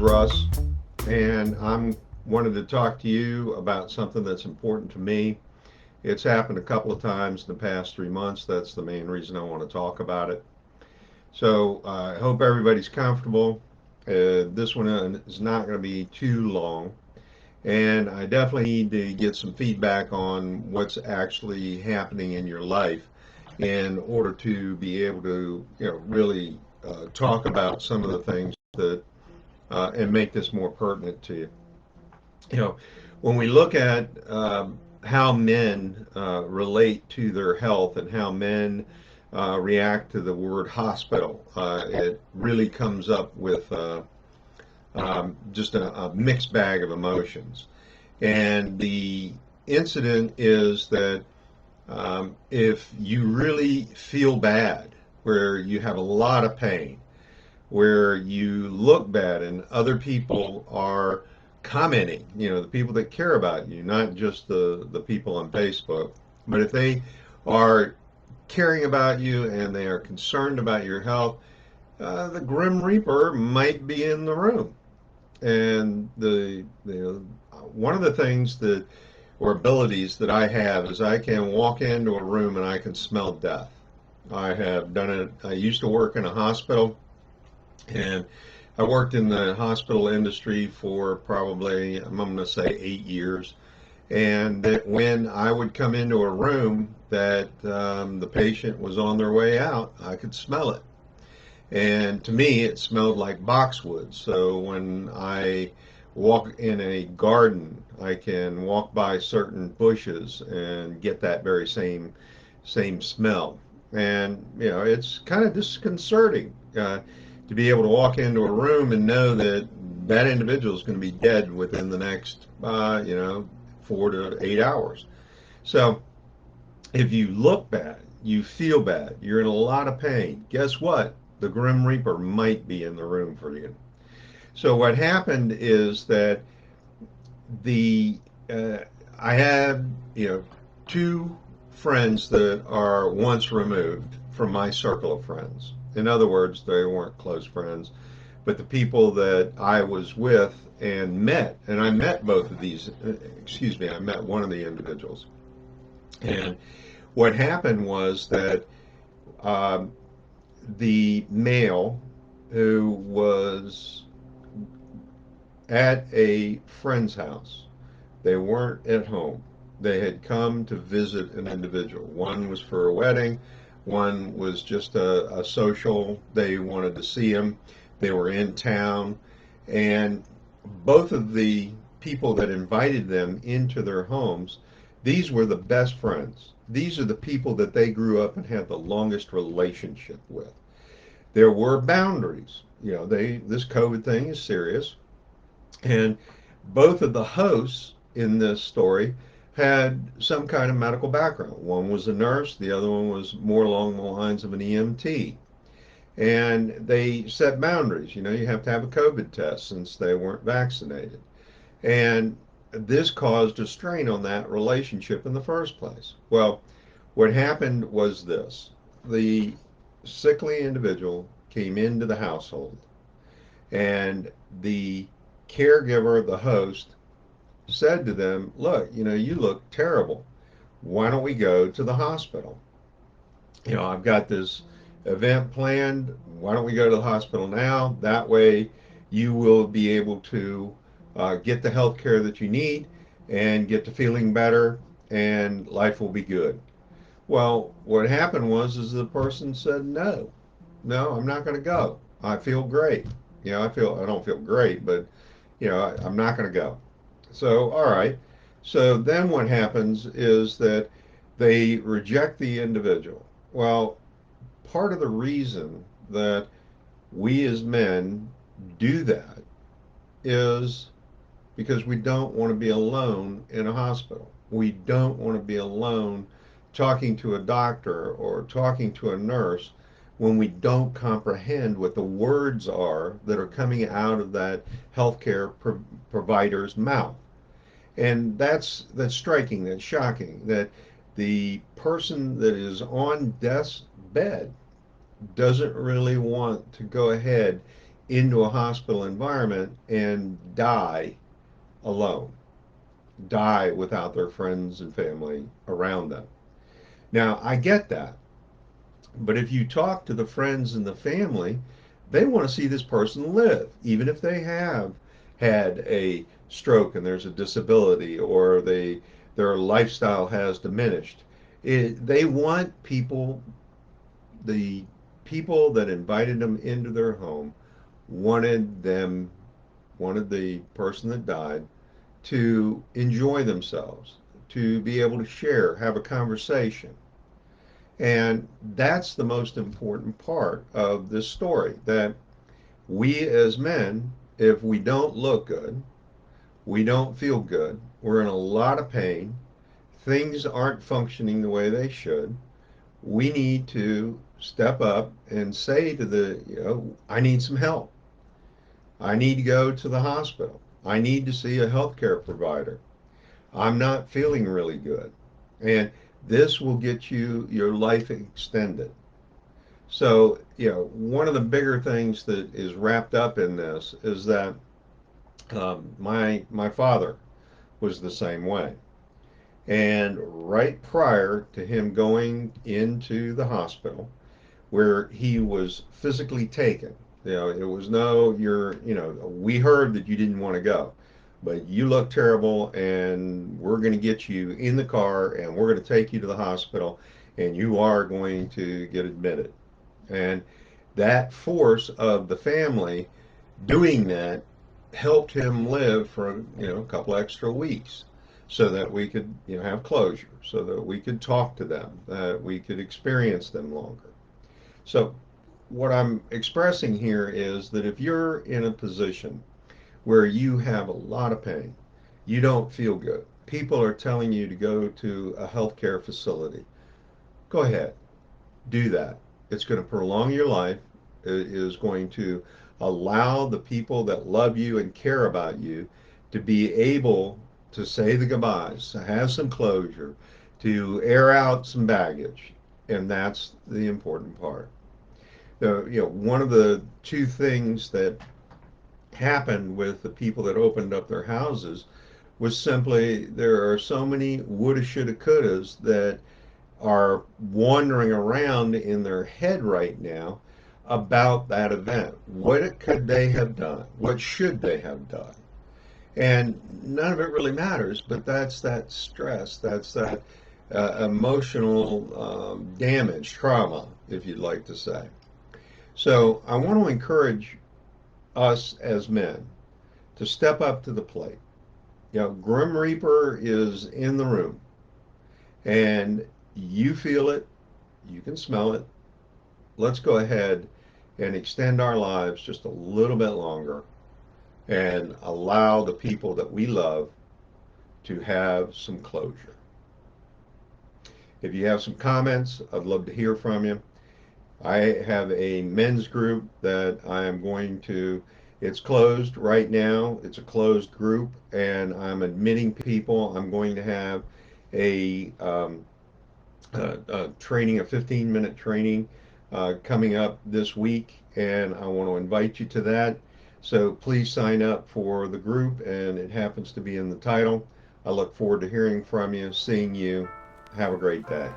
Russ, and I'm wanted to talk to you about something that's important to me. It's happened a couple of times in the past 3 months. That's the main reason I want to talk about it. So I hope everybody's comfortable. This one is not going to be too long, and I definitely need to get some feedback on what's actually happening in your life in order to be able to, really talk about some of the things that and make this more pertinent to you. You know, when we look at how men relate to their health and how men react to the word hospital, it really comes up with just a mixed bag of emotions. And the incident is that if you really feel bad, where you have a lot of pain, where you look bad and other people are commenting, the people that care about you, not just the people on Facebook, but if they are caring about you and they are concerned about your health, the Grim Reaper might be in the room. And one of the things that or abilities that I have is I can walk into a room and I can smell death. I have done it. I used to work in a hospital, and I worked in the hospital industry for probably, I'm going to say, 8 years. And that when I would come into a room that the patient was on their way out, I could smell it. And to me, it smelled like boxwood. So when I walk in a garden, I can walk by certain bushes and get that very same smell. And it's kind of disconcerting to be able to walk into a room and know that that individual is going to be dead within the next 4 to 8 hours. So if you look bad, you feel bad, you're in a lot of pain, guess what? The Grim Reaper might be in the room for you. So what happened is that the I had two friends that are once removed from my circle of friends. In other words, they weren't close friends, but the people that I was with and met, and I met both of these. Excuse me, I met one of the individuals, and what happened was that um, the male who was at a friend's house. They weren't at home. They had come to visit an individual. One was for a wedding, one was just a social. They wanted to see him. They were in town, and both of the people that invited them into their homes, these were the best friends. These are the people that they grew up and had the longest relationship with. There were boundaries. This COVID thing is serious, and both of the hosts in this story had some kind of medical background. One was a nurse, the other one was more along the lines of an EMT. And they set boundaries. You have to have a COVID test since they weren't vaccinated. And this caused a strain on that relationship in the first place. Well, what happened was this: the sickly individual came into the household, and the caregiver, the host, said to them, "Look, you look terrible. Why don't we go to the hospital? I've got this event planned. Why don't we go to the hospital now? That way you will be able to get the health care that you need and get to feeling better, and life will be good." Well, what happened was is the person said, "No, no, I'm not going to go. I feel great. I don't feel great, but I'm not going to go." So, all right. So then what happens is that they reject the individual. Well, part of the reason that we as men do that is because we don't want to be alone in a hospital. We don't want to be alone talking to a doctor or talking to a nurse when we don't comprehend what the words are that are coming out of that healthcare provider's mouth. And that's striking, that's shocking, that the person that is on death's bed doesn't really want to go ahead into a hospital environment and die alone, die without their friends and family around them. Now, I get that. But if you talk to the friends and the family, they want to see this person live, even if they have had a stroke and there's a disability or their lifestyle has diminished. They want people, the people that invited them into their home wanted them, wanted the person that died to enjoy themselves, to be able to share, have a conversation. And that's the most important part of this story, that we as men, if we don't look good, we don't feel good, we're in a lot of pain, things aren't functioning the way they should, we need to step up and say to I need some help. I need to go to the hospital. I need to see a healthcare provider. I'm not feeling really good. And this will get you your life extended. So, one of the bigger things that is wrapped up in this is that my father was the same way. And right prior to him going into the hospital, where he was physically taken, it was no, we heard that you didn't want to go, but you look terrible, and we're going to get you in the car, and we're going to take you to the hospital, and you are going to get admitted. And that force of the family doing that helped him live for a couple extra weeks so that we could have closure, so that we could talk to them, that we could experience them longer. So what I'm expressing here is that if you're in a position where you have a lot of pain, you don't feel good, people are telling you to go to a healthcare facility, go ahead, do that. It's going to prolong your life. It is going to allow the people that love you and care about you to be able to say the goodbyes, to have some closure, to air out some baggage. And that's the important part. One of the two things that happened with the people that opened up their houses was simply there are so many woulda, shoulda, couldas that are wandering around in their head right now about that event. What could they have done? What should they have done? And none of it really matters, but that's that stress, that's that emotional damage, trauma, if you'd like to say. So I want to encourage us as men to step up to the plate. Grim Reaper is in the room, and you feel it, you can smell it. Let's go ahead and extend our lives just a little bit longer and allow the people that we love to have some closure. If you have some comments, I'd love to hear from you. I have a men's group that I am going to, it's closed right now. It's a closed group, and I'm admitting people. I'm going to have a training, a 15-minute training coming up this week, and I want to invite you to that. So please sign up for the group, and it happens to be in the title. I look forward to hearing from you, seeing you. Have a great day.